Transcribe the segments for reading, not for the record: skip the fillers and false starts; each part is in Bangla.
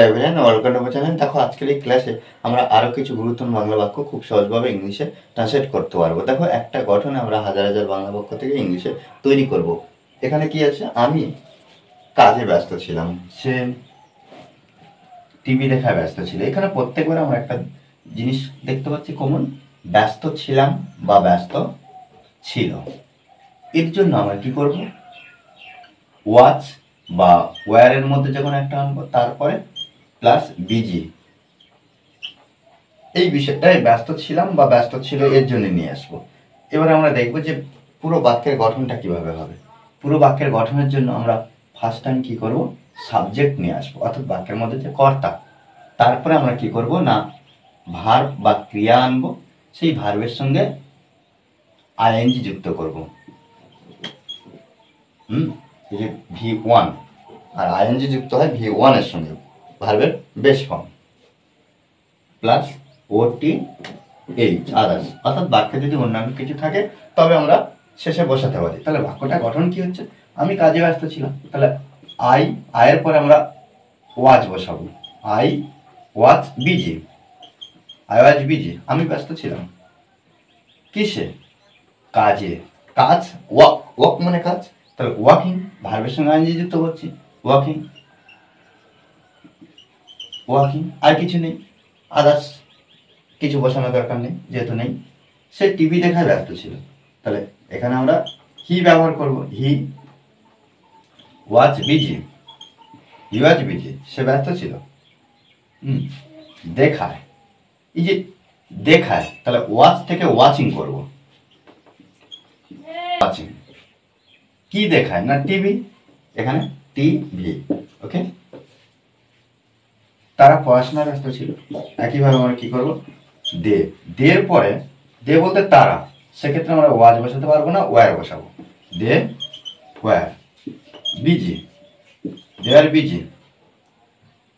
Everyone, welcome to my channel. দেখো আজকের এই ক্লাসে আমরা আরও কিছু গুরুত্বপূর্ণ বাংলা বাক্য খুব সহজভাবে ইংলিশে ট্রান্সলেট করতে পারবো। দেখো একটা গঠনে আমরা হাজার হাজার বাংলা বাক্য থেকে ইংলিশে তৈরি করব। এখানে কি আছে, আমি কাজে ব্যস্ত ছিলাম, সে টিভি দেখায় ব্যস্ত ছিল। এখানে প্রত্যেকবার আমরা একটা জিনিস দেখতে পাচ্ছি কমন, ব্যস্ত ছিলাম বা ব্যস্ত ছিল। এর জন্য আমরা কি করব, ওয়াচ বা ওয়্যারের মধ্যে যখন একটা আনবো তারপরে প্লাস বিজি, এই বিষয়টায় ব্যস্ত ছিলাম বা ব্যস্ত ছিল এর জন্য নিয়ে আসবো। এবার আমরা দেখবো যে পুরো বাক্যের গঠনটা কিভাবে হবে। পুরো বাক্যের গঠনের জন্য আমরা ফার্স্ট টাইম কি করব, সাবজেক্ট নিয়ে আসবো, অর্থাৎ বাক্যের মধ্যে যে কর্তা। তারপরে আমরা কি করব না, ভার্ব বা ক্রিয়া আনবো, সেই ভার্বের সঙ্গে আইএনজি যুক্ত করব। এই যে V1 আর আইএনজি যুক্ত হয় V1 এর সঙ্গে, ভার্বের base form plus OTH others, অর্থাৎ বাক্যে যদি অন্যান্য কিছু থাকে তবে আমরা শেষে বসাতে পারি। তাহলে বাক্যটা গঠন কি হচ্ছে, আমি কাজে ব্যস্ত ছিলাম, তাহলে আয়ের পরে আমরা ওয়াজ বসাবো, I was busy, I was busy, আমি ব্যস্ত ছিলাম কিসে, কাজে। কাজ ওয়াক, ওয়াক মানে কাজ, তাহলে ওয়াকিং ভার্বের সঙ্গে আইএনজি যুক্ত করছি, ওয়াকিং ওয়াকিং, আর কিছু নেই, আদার্স কিছু বসানোর দরকার নেই যেহেতু নেই। সে টিভি দেখায় ব্যস্ত ছিল, তাহলে এখানে আমরা হি ব্যবহার করব, হি was busy, he was busy, সে ব্যস্ত ছিল। দেখায়, এই যে দেখায়, তাহলে ওয়াচ থেকে ওয়াচিং করব, ওয়াচিং। কি দেখায় না, টিভি, এখানে টিভি। ওকে, তারা পড়াশোনায় ব্যস্ত ছিল। একইভাবে আমরা কি করব, দের পরে দে বলতে তারা, সেক্ষেত্রে আমরা ওয়াজ বসাতে পারবো না, ওয়্যার বসাবো, they were busy, they are busy,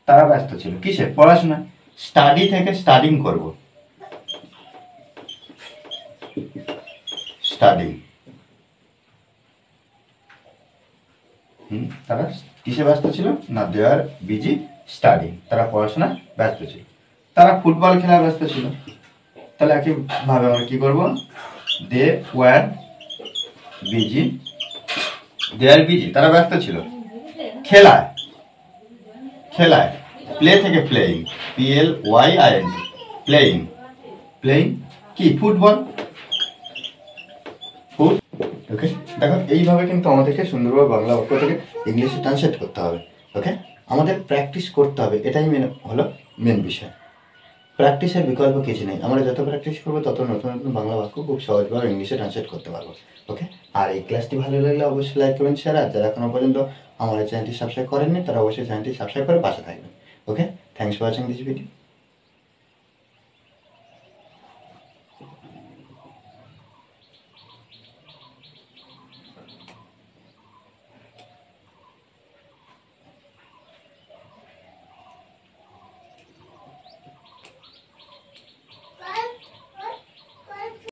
তারা ব্যস্ত ছিল কিসে, পড়াশোনায়। স্টাডি থেকে স্টাডিং করব, স্টাডিং। তারা কিসে ব্যস্ত ছিল না, দে আর বিজি স্টাডিং, তারা পড়াশোনায় ব্যস্ত ছিল। তারা ফুটবল খেলায় ব্যস্ত ছিল, তাহলে একইভাবে আমরা কি করব, দে were busy, they are busy, তারা ব্যস্ত ছিল খেলায়। খেলায় প্লে থেকে প্লেইং, PLYING, প্লেইং, প্লেইং কি, ফুটবল। ওকে, দেখো এইভাবে কিন্তু আমাদেরকে সুন্দরভাবে বাংলা বাক্য থেকে ইংলিশে ট্রান্সলেট করতে হবে। ওকে, আমাদের প্র্যাকটিস করতে হবে, এটাই মেন বিষয়। প্র্যাকটিসের বিকল্প কিছু নেই, আমরা যত প্র্যাকটিস করবো তত নতুন নতুন বাংলা বাক্য খুব সহজভাবে ইংলিশে ট্রান্সলেট করতে পারবো। ওকে, আর এই ক্লাসটি ভালো লাগলে অবশ্যই লাইক করবেন, শেয়ার, আর যারা এখনো পর্যন্ত আমার চ্যানেলটি সাবস্ক্রাইব করেননি তারা অবশ্যই চ্যানেলটি সাবস্ক্রাইব করে পাশে থাকবেন। Okay, thanks for watching this video.